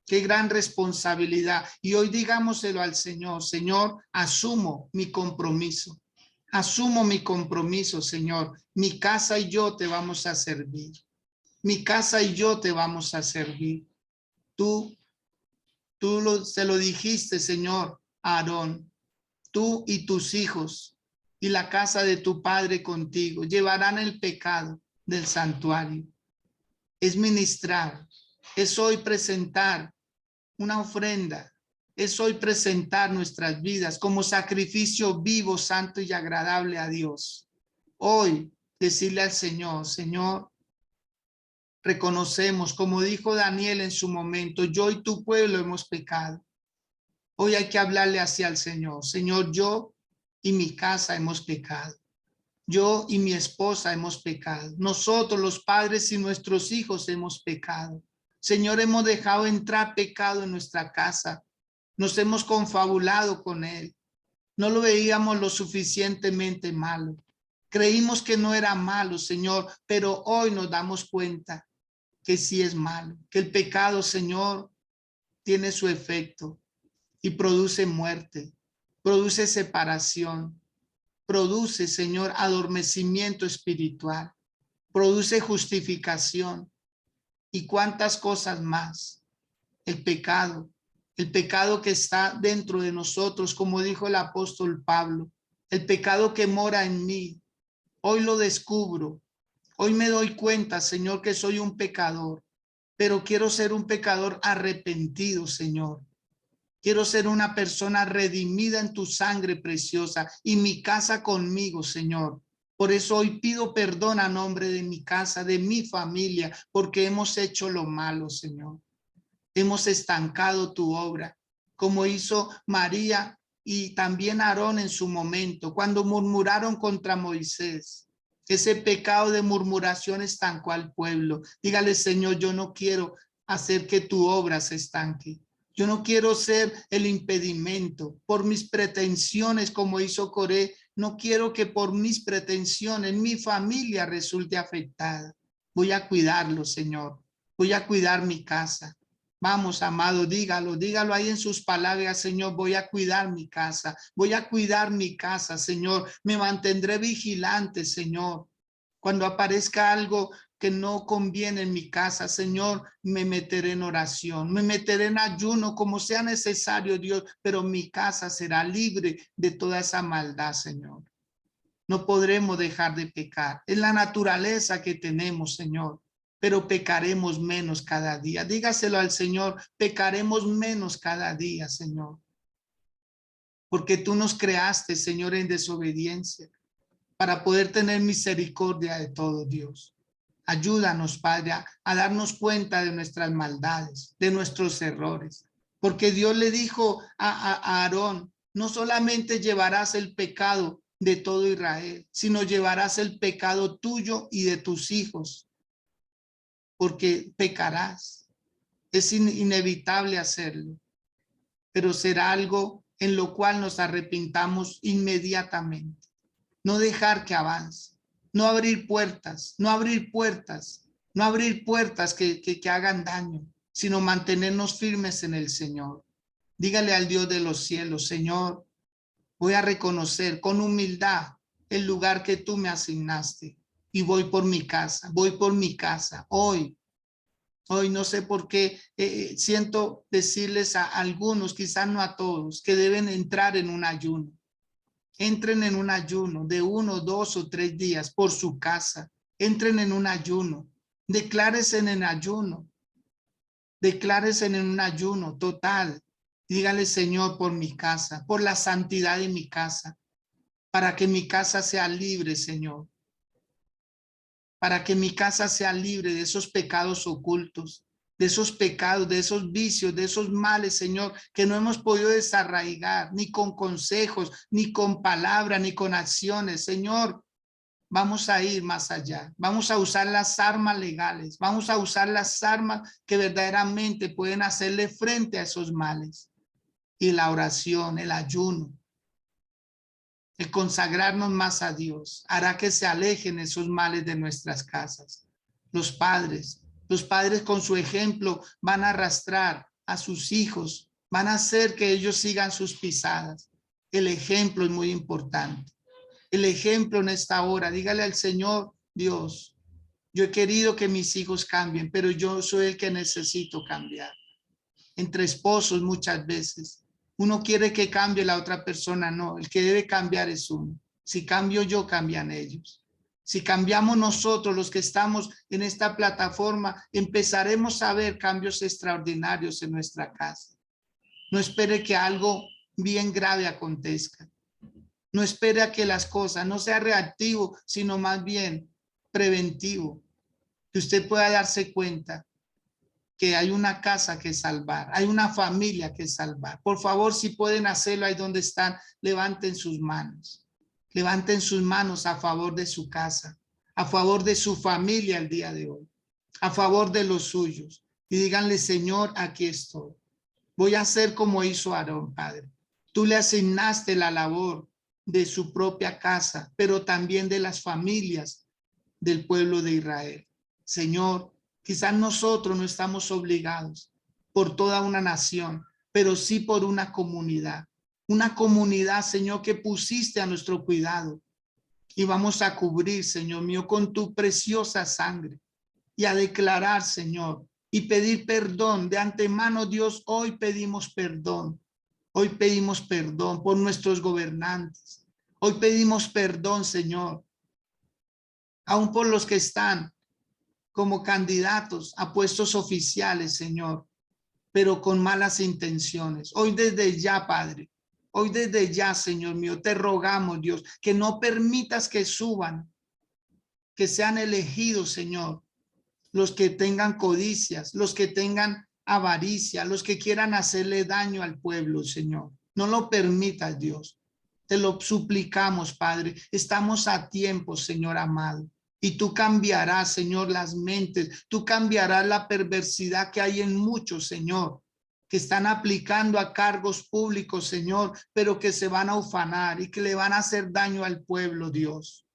qué gran responsabilidad. Y hoy digámoselo al Señor, Señor, asumo mi compromiso, Señor. Mi casa y yo te vamos a servir. Mi casa y yo te vamos a servir. Se lo dijiste, Señor, a Aarón, tú y tus hijos y la casa de tu padre contigo llevarán el pecado del santuario. Es ministrar, es hoy presentar una ofrenda es hoy presentar nuestras vidas como sacrificio vivo, santo y agradable a Dios. Hoy decirle al Señor, Señor, reconocemos, como dijo Daniel en su momento, yo y tu pueblo hemos pecado. Hoy hay que hablarle hacia el Señor. Señor, yo y mi casa hemos pecado. Yo y mi esposa hemos pecado. Nosotros, los padres y nuestros hijos, hemos pecado. Señor, hemos dejado entrar pecado en nuestra casa. Nos hemos confabulado con él. No lo veíamos lo suficientemente malo. Creímos que no era malo, Señor, pero hoy nos damos cuenta que sí es malo, que el pecado, Señor, tiene su efecto y produce muerte, produce separación, produce, Señor, adormecimiento espiritual, produce justificación y cuántas cosas más. El pecado que está dentro de nosotros, como dijo el apóstol Pablo, el pecado que mora en mí. Hoy lo descubro. Hoy me doy cuenta, Señor, que soy un pecador, pero quiero ser un pecador arrepentido, Señor. Quiero ser una persona redimida en tu sangre preciosa y mi casa conmigo, Señor. Por eso hoy pido perdón a nombre de mi casa, de mi familia, porque hemos hecho lo malo, Señor. Hemos estancado tu obra, como hizo María y también Aarón en su momento, cuando murmuraron contra Moisés. Ese pecado de murmuración estancó al pueblo. Dígale, Señor, yo no quiero hacer que tu obra se estanque. Yo no quiero ser el impedimento por mis pretensiones, como hizo Coré. No quiero que por mis pretensiones mi familia resulte afectada. Voy a cuidarlo, Señor. Voy a cuidar mi casa. Vamos, amado, dígalo ahí en sus palabras, Señor, voy a cuidar mi casa, Señor, me mantendré vigilante, Señor. Cuando aparezca algo que no conviene en mi casa, Señor, me meteré en oración, me meteré en ayuno, como sea necesario, Dios, pero mi casa será libre de toda esa maldad, Señor. No podremos dejar de pecar, es la naturaleza que tenemos, Señor. Pero pecaremos menos cada día. Dígaselo al Señor, pecaremos menos cada día, Señor. Porque tú nos creaste, Señor, en desobediencia, para poder tener misericordia de todo, Dios. Ayúdanos, Padre, a darnos cuenta de nuestras maldades, de nuestros errores. Porque Dios le dijo a Aarón, no solamente llevarás el pecado de todo Israel, sino llevarás el pecado tuyo y de tus hijos. Porque pecarás, es inevitable hacerlo, pero será algo en lo cual nos arrepintamos inmediatamente. No dejar que avance, no abrir puertas, que hagan daño, sino mantenernos firmes en el Señor. Dígale al Dios de los cielos, Señor, voy a reconocer con humildad el lugar que tú me asignaste y voy por mi casa, hoy no sé por qué siento decirles a algunos, quizás no a todos, que deben entrar en un ayuno. Entren en un ayuno de 1, 2 o 3 días por su casa. Entren en un ayuno. Declárense en ayuno. Declárense en un ayuno total. Dígale, Señor, por mi casa, por la santidad de mi casa, para que mi casa sea libre, Señor. Para que mi casa sea libre de esos pecados ocultos, de esos pecados, de esos vicios, de esos males, Señor, que no hemos podido desarraigar, ni con consejos, ni con palabras, ni con acciones. Señor, vamos a ir más allá. Vamos a usar las armas legales. Vamos a usar las armas que verdaderamente pueden hacerle frente a esos males. Y la oración, el ayuno, el consagrarnos más a Dios hará que se alejen esos males de nuestras casas. Los padres con su ejemplo van a arrastrar a sus hijos, van a hacer que ellos sigan sus pisadas. El ejemplo es muy importante. El ejemplo en esta hora, dígale al Señor, Dios, yo he querido que mis hijos cambien, pero yo soy el que necesito cambiar. Entre esposos muchas veces uno quiere que cambie, la otra persona no. El que debe cambiar es uno. Si cambio yo, cambian ellos. Si cambiamos nosotros, los que estamos en esta plataforma, empezaremos a ver cambios extraordinarios en nuestra casa. No espere que algo bien grave acontezca. No espere a que las cosas no sea reactivo, sino más bien preventivo. Que usted pueda darse cuenta que hay una casa que salvar, hay una familia que salvar. Por favor, si pueden hacerlo ahí donde están, levanten sus manos. Levanten sus manos a favor de su casa, a favor de su familia el día de hoy, a favor de los suyos. Y díganle, Señor, aquí estoy. Voy a hacer como hizo Aarón, Padre. Tú le asignaste la labor de su propia casa, pero también de las familias del pueblo de Israel. Señor, quizás nosotros no estamos obligados por toda una nación, pero sí por una comunidad, Señor, que pusiste a nuestro cuidado. Y vamos a cubrir, Señor mío, con tu preciosa sangre y a declarar, Señor, y pedir perdón de antemano. Dios, hoy pedimos perdón. Hoy pedimos perdón por nuestros gobernantes. Hoy pedimos perdón, Señor, aún por los que están como candidatos a puestos oficiales, Señor, pero con malas intenciones. Hoy desde ya, Padre, hoy desde ya, Señor mío, te rogamos, Dios, que no permitas que suban, que sean elegidos, Señor, los que tengan codicias, los que tengan avaricia, los que quieran hacerle daño al pueblo, Señor. No lo permitas, Dios. Te lo suplicamos, Padre. Estamos a tiempo, Señor amado. Y tú cambiarás, Señor, las mentes. Tú cambiarás la perversidad que hay en muchos, Señor, que están aplicando a cargos públicos, Señor, pero que se van a ufanar y que le van a hacer daño al pueblo, Dios.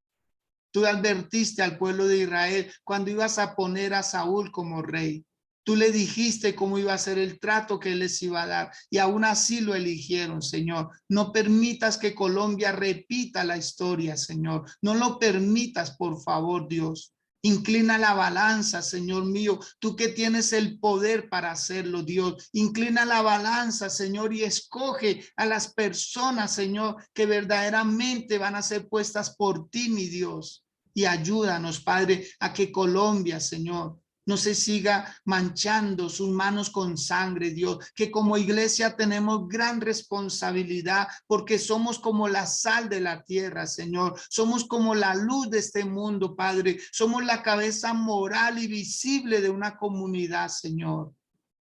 Tú advertiste al pueblo de Israel cuando ibas a poner a Saúl como rey. Tú le dijiste cómo iba a ser el trato que él les iba a dar y aún así lo eligieron, Señor. No permitas que Colombia repita la historia, Señor. No lo permitas, por favor, Dios. Inclina la balanza, Señor mío, tú que tienes el poder para hacerlo, Dios. Inclina la balanza, Señor, y escoge a las personas, Señor, que verdaderamente van a ser puestas por ti, mi Dios. Y ayúdanos, Padre, a que Colombia, Señor, no se siga manchando sus manos con sangre, Dios, que como iglesia tenemos gran responsabilidad porque somos como la sal de la tierra, Señor. Somos como la luz de este mundo, Padre. Somos la cabeza moral y visible de una comunidad, Señor.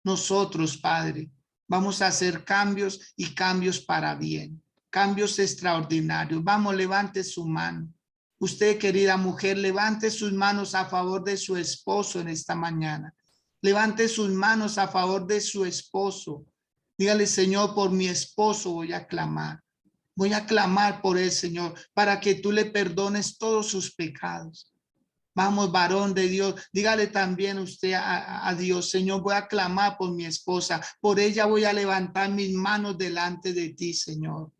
Nosotros, Padre, vamos a hacer cambios y cambios para bien, cambios extraordinarios. Vamos, levante su mano. Usted, querida mujer, levante sus manos a favor de su esposo en esta mañana. Levante sus manos a favor de su esposo. Dígale, Señor, por mi esposo voy a clamar. Voy a clamar por él, Señor, para que tú le perdones todos sus pecados. Vamos, varón de Dios, dígale también usted a Dios, Señor, voy a clamar por mi esposa. Por ella voy a levantar mis manos delante de ti, Señor.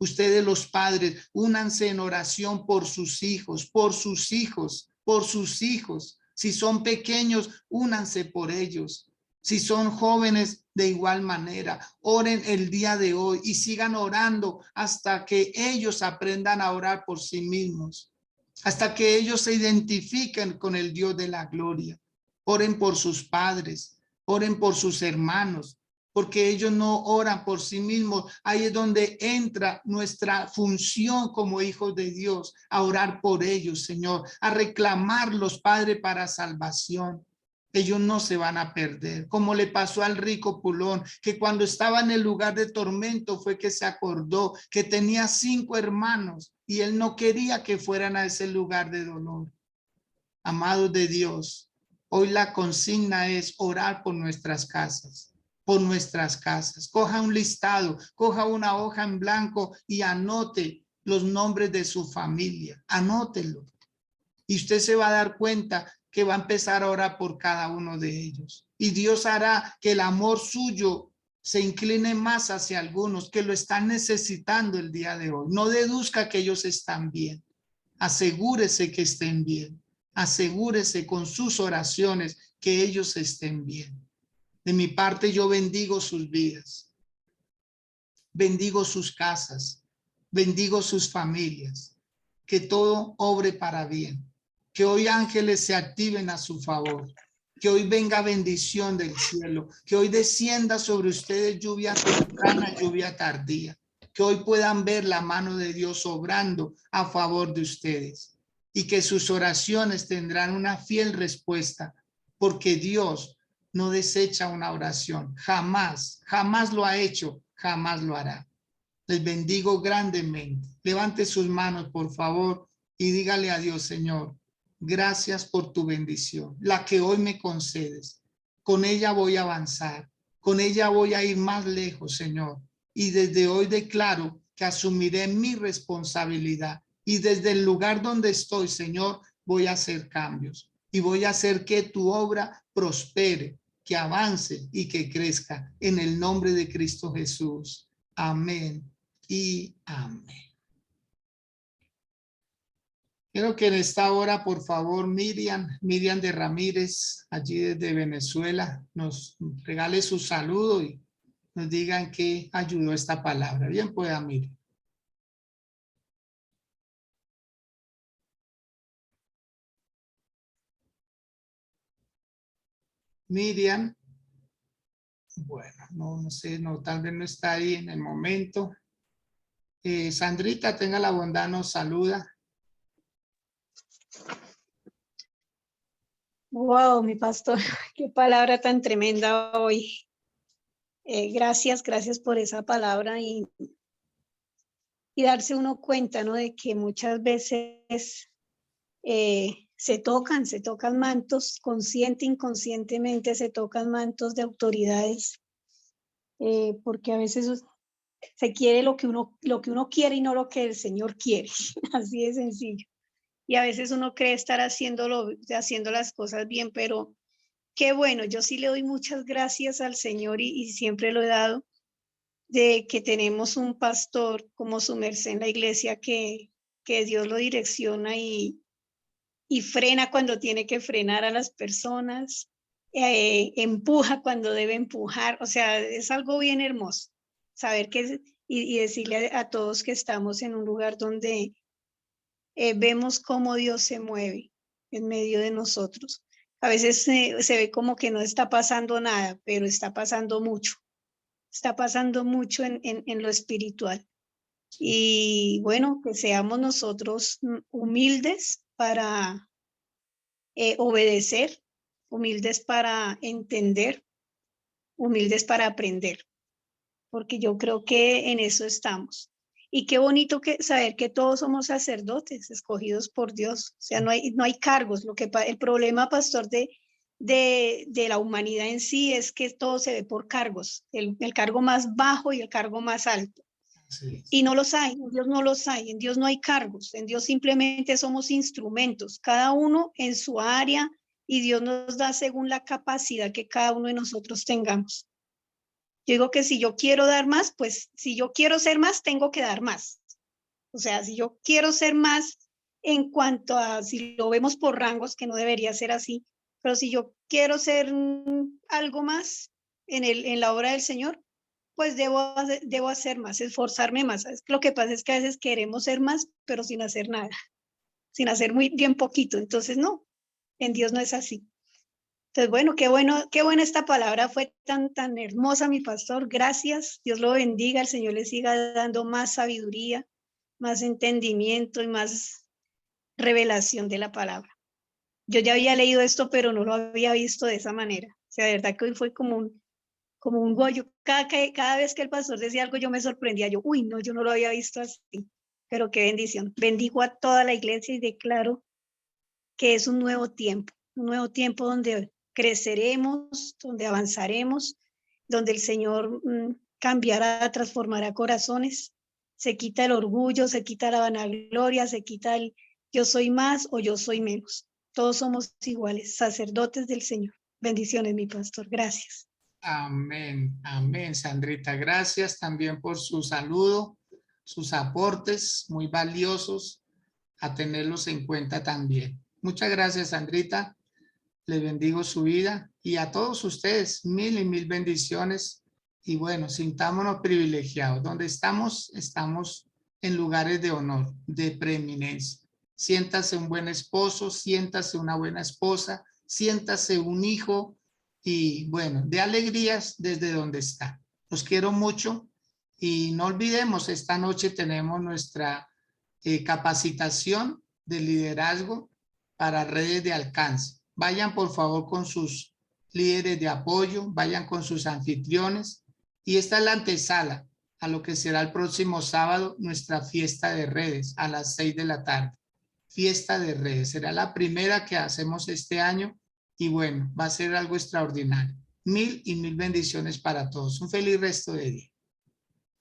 Ustedes los padres, únanse en oración por sus hijos, por sus hijos, por sus hijos. Si son pequeños, únanse por ellos. Si son jóvenes, de igual manera, oren el día de hoy y sigan orando hasta que ellos aprendan a orar por sí mismos, hasta que ellos se identifiquen con el Dios de la gloria. Oren por sus padres, oren por sus hermanos, porque ellos no oran por sí mismos. Ahí es donde entra nuestra función como hijos de Dios, a orar por ellos, Señor, a reclamarlos, Padre, para salvación. Ellos no se van a perder, como le pasó al rico Pulón, que cuando estaba en el lugar de tormento fue que se acordó que tenía 5 hermanos y él no quería que fueran a ese lugar de dolor. Amados de Dios, hoy la consigna es orar por nuestras casas. Por nuestras casas. Coja un listado, coja una hoja en blanco y anote los nombres de su familia. Anótelo. Y usted se va a dar cuenta que va a empezar a orar por cada uno de ellos. Y Dios hará que el amor suyo se incline más hacia algunos que lo están necesitando el día de hoy. No deduzca que ellos están bien. Asegúrese que estén bien. Asegúrese con sus oraciones que ellos estén bien. De mi parte, yo bendigo sus vidas, bendigo sus casas, bendigo sus familias, que todo obre para bien, que hoy ángeles se activen a su favor, Que hoy venga bendición del cielo, que hoy descienda sobre ustedes lluvia temprana, lluvia tardía, que hoy puedan ver la mano de Dios obrando a favor de ustedes y que sus oraciones tendrán una fiel respuesta, porque Dios no desecha una oración, jamás, jamás lo ha hecho, jamás lo hará. Les bendigo grandemente. Levante sus manos, por favor, y dígale a Dios: Señor, gracias por tu bendición, la que hoy me concedes. Con ella voy a avanzar, con ella voy a ir más lejos, Señor. Y desde hoy declaro que asumiré mi responsabilidad. Y desde el lugar donde estoy, Señor, voy a hacer cambios. Y voy a hacer que tu obra prospere, que avance y que crezca. En el nombre de Cristo Jesús. Amén y amén. Quiero que en esta hora, por favor, Miriam de Ramírez, allí desde Venezuela, nos regale su saludo y nos digan qué ayudó esta palabra. Bien, pueda, Miriam. Miriam, bueno, no sé, no, tal vez no está ahí en el momento. Sandrita, tenga la bondad, nos saluda. Wow, mi pastor, qué palabra tan tremenda hoy. Gracias por esa palabra y darse uno cuenta, ¿no? De que muchas veces se tocan mantos, consciente, inconscientemente se tocan mantos de autoridades, porque a veces se quiere lo que uno quiere y no lo que el Señor quiere, así de sencillo. Y a veces uno cree estar haciendo las cosas bien, pero qué bueno, yo sí le doy muchas gracias al Señor y siempre lo he dado, de que tenemos un pastor como su merced en la iglesia que Dios lo direcciona y frena cuando tiene que frenar a las personas, empuja cuando debe empujar, o sea, es algo bien hermoso saber que y decirle a todos que estamos en un lugar donde vemos cómo Dios se mueve en medio de nosotros. A veces se ve como que no está pasando nada, pero está pasando mucho en lo espiritual. Y bueno, que seamos nosotros humildes para obedecer, humildes para entender, humildes para aprender, porque yo creo que en eso estamos. Y qué bonito que saber que todos somos sacerdotes escogidos por Dios. O sea, no hay cargos. El problema, pastor, de la humanidad en sí es que todo se ve por cargos, el cargo más bajo y el cargo más alto. Sí. Y no los hay, en Dios no los hay, en Dios no hay cargos, en Dios simplemente somos instrumentos, cada uno en su área, y Dios nos da según la capacidad que cada uno de nosotros tengamos. Yo digo que si yo quiero dar más, pues si yo quiero ser más, tengo que dar más. O sea, si yo quiero ser más en cuanto a, si lo vemos por rangos, que no debería ser así, pero si yo quiero ser algo más en la obra del Señor, pues debo hacer más, esforzarme más. Lo que pasa es que a veces queremos ser más, pero sin hacer nada, sin hacer muy bien poquito. Entonces, no, en Dios no es así. Entonces, qué buena esta palabra, fue tan hermosa, mi pastor. Gracias, Dios lo bendiga, el Señor le siga dando más sabiduría, más entendimiento y más revelación de la palabra. Yo ya había leído esto, pero no lo había visto de esa manera. O sea, de verdad que hoy fue como un gollo. Cada vez que el pastor decía algo, yo me sorprendía. Yo, uy, no, yo no lo había visto así. Pero qué bendición. Bendigo a toda la iglesia y declaro que es un nuevo tiempo donde creceremos, donde avanzaremos, donde el Señor cambiará, transformará corazones, se quita el orgullo, se quita la vanagloria, se quita el yo soy más o yo soy menos. Todos somos iguales, sacerdotes del Señor. Bendiciones, mi pastor. Gracias. Amén, amén, Sandrita. Gracias también por su saludo, sus aportes muy valiosos, a tenerlos en cuenta también. Muchas gracias, Sandrita. Le bendigo su vida y a todos ustedes, mil y mil bendiciones. Y bueno, sintámonos privilegiados. Donde estamos en lugares de honor, de preeminencia. Siéntase un buen esposo, siéntase una buena esposa, siéntase un hijo y bueno, de alegrías desde donde está. Los quiero mucho y no olvidemos, esta noche tenemos nuestra capacitación de liderazgo para redes de alcance. Vayan por favor con sus líderes de apoyo, vayan con sus anfitriones y esta es la antesala a lo que será el próximo sábado nuestra fiesta de redes a las 6 de la tarde. Fiesta de redes, será la primera que hacemos este año y bueno, va a ser algo extraordinario. Mil y mil bendiciones para todos. Un feliz resto de día.